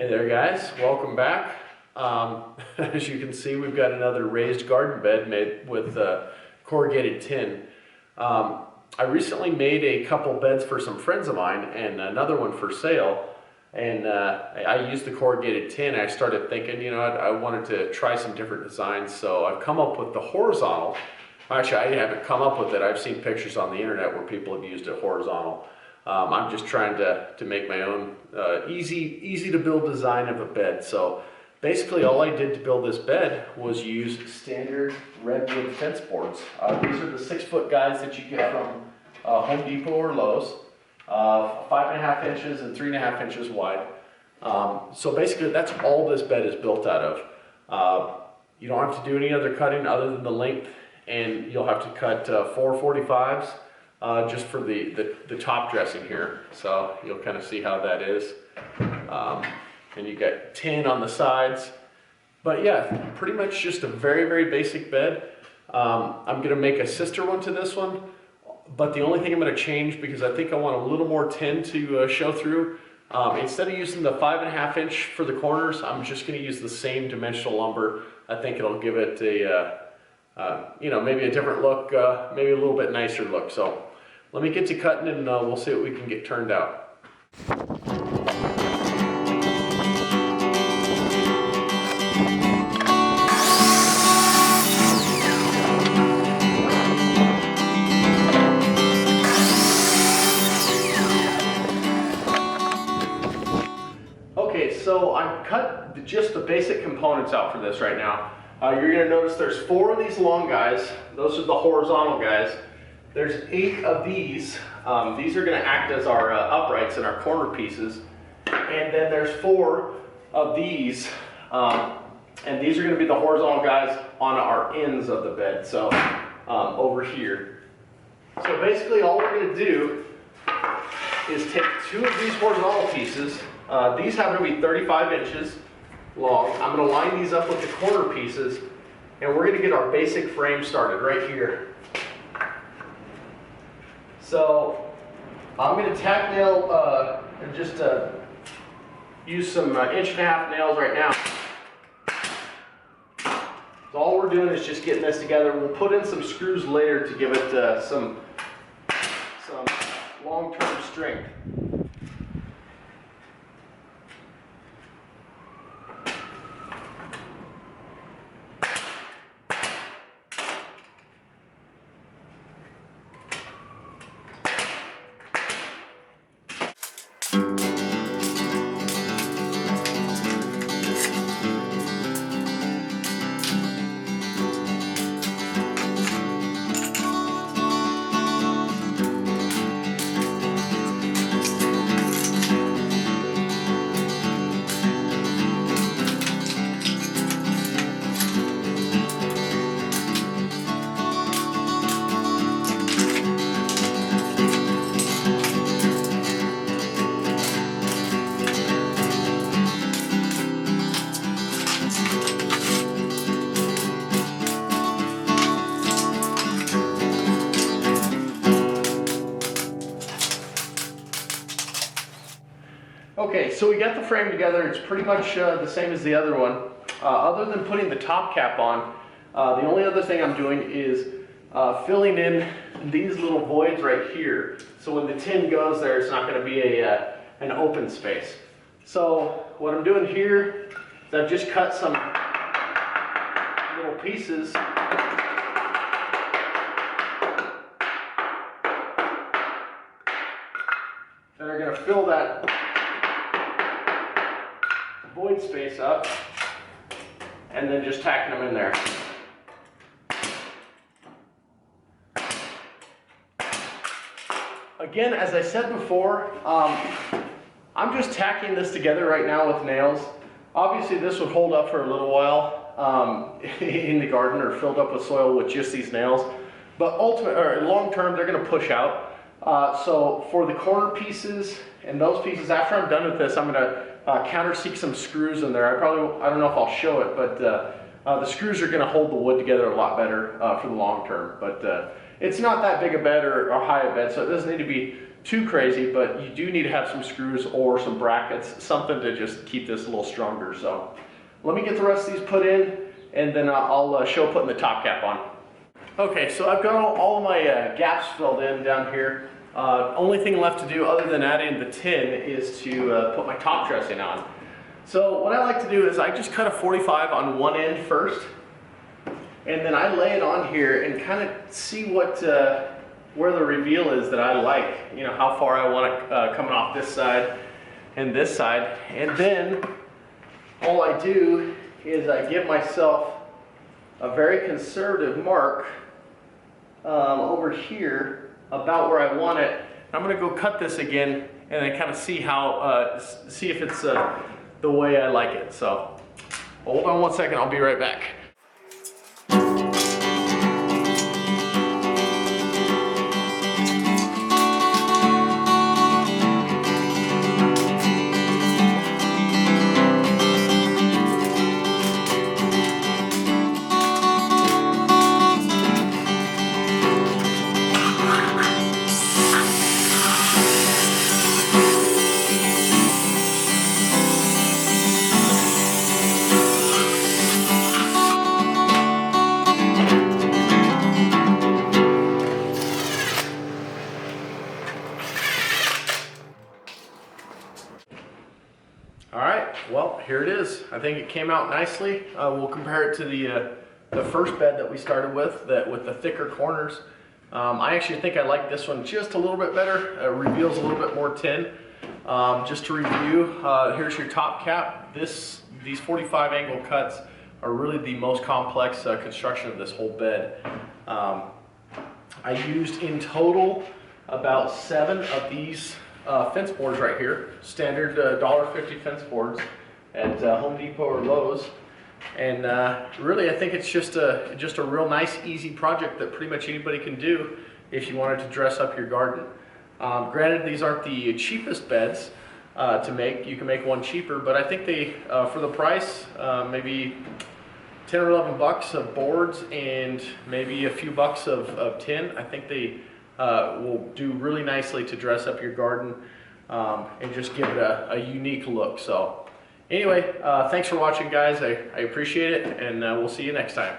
Hey there guys, welcome back. As you can see, we've got another raised garden bed made with corrugated tin. I recently made a couple beds for some friends of mine and another one for sale. And I used the corrugated tin. I started thinking, you know, I wanted to try some different designs. So I've come up with the horizontal. Actually, I haven't come up with it. I've seen pictures on the internet where people have used it horizontal. I'm just trying to make my own easy to build design of a bed. So basically all I did to build this bed was use standard redwood fence boards. These are the 6-foot guys that you get from Home Depot or Lowe's, 5.5 inches and 3.5 inches wide. So basically that's all this bed is built out of. You don't have to do any other cutting other than the length, and you'll have to cut 445s. Just for the top dressing here, so you'll kind of see how that is. And you got tin on the sides, but yeah, pretty much just a very basic bed. I'm gonna make a sister one to this one, but the only thing I'm gonna change, because I think I want a little more tin to show through, instead of using the 5.5 inch for the corners, I'm just gonna use the same dimensional lumber. I think it'll give it a you know, maybe a different look, maybe a little bit nicer look. So let me get to cutting and we'll see what we can get turned out. Okay, so I've cut just the basic components out for this right now. You're gonna notice there's 4 of these long guys. Those are the horizontal guys. There's 8 of these. These are going to act as our uprights and our corner pieces. And then there's 4 of these. And these are going to be the horizontal guys on our ends of the bed. So over here. So basically all we're going to do is take 2 of these horizontal pieces. These happen to be 35 inches long. I'm going to line these up with the corner pieces. And we're going to get our basic frame started right here. So I'm going to tack nail and just use some 1.5-inch nails right now. So all we're doing is just getting this together. We'll put in some screws later to give it some long-term strength. Okay, so we got the frame together. It's pretty much the same as the other one. Other than putting the top cap on, the only other thing I'm doing is filling in these little voids right here. So when the tin goes there, it's not going to be an open space. So what I'm doing here is I've just cut some little pieces that are going to fill that void space up, and then just tacking them in there. Again, as I said before, I'm just tacking this together right now with nails. Obviously this would hold up for a little while in the garden or filled up with soil with just these nails, but long term they're going to push out. So for the corner pieces and those pieces, after I'm done with this, I'm going to countersink some screws in there. I don't know if I'll show it, but the screws are going to hold the wood together a lot better for the long term. But It's not that big a bed or high a bed, so it doesn't need to be too crazy, but you do need to have some screws or some brackets, something to just keep this a little stronger. So let me get the rest of these put in, and then I'll show putting the top cap on. Okay, so I've got all of my gaps filled in down here. Only thing left to do other than adding the tin is to put my top dressing on. So what I like to do is I just cut a 45 on one end first, and then I lay it on here and kind of see what where the reveal is that I like. You know, how far I want it coming off this side and this side. And then all I do is I give myself a very conservative mark over here about where I want it. I'm going to go cut this again and then kind of see how see if it's the way I like it. So hold on one second, I'll be right back. Alright, well, here it is. I think it came out nicely. We'll compare it to the first bed that we started with the thicker corners. I actually think I like this one just a little bit better. It reveals a little bit more tin. Just to review, here's your top cap. These 45 angle cuts are really the most complex construction of this whole bed. I used in total about 7 of these fence boards right here, standard $1.50 fence boards at Home Depot or Lowe's, and really I think it's just a real nice, easy project that pretty much anybody can do if you wanted to dress up your garden. Granted, these aren't the cheapest beds to make. You can make one cheaper, but I think they, for the price, maybe 10 or 11 bucks of boards and maybe a few bucks of tin, I think they will do really nicely to dress up your garden and just give it a unique look. So anyway, thanks for watching, guys. I appreciate it, and we'll see you next time.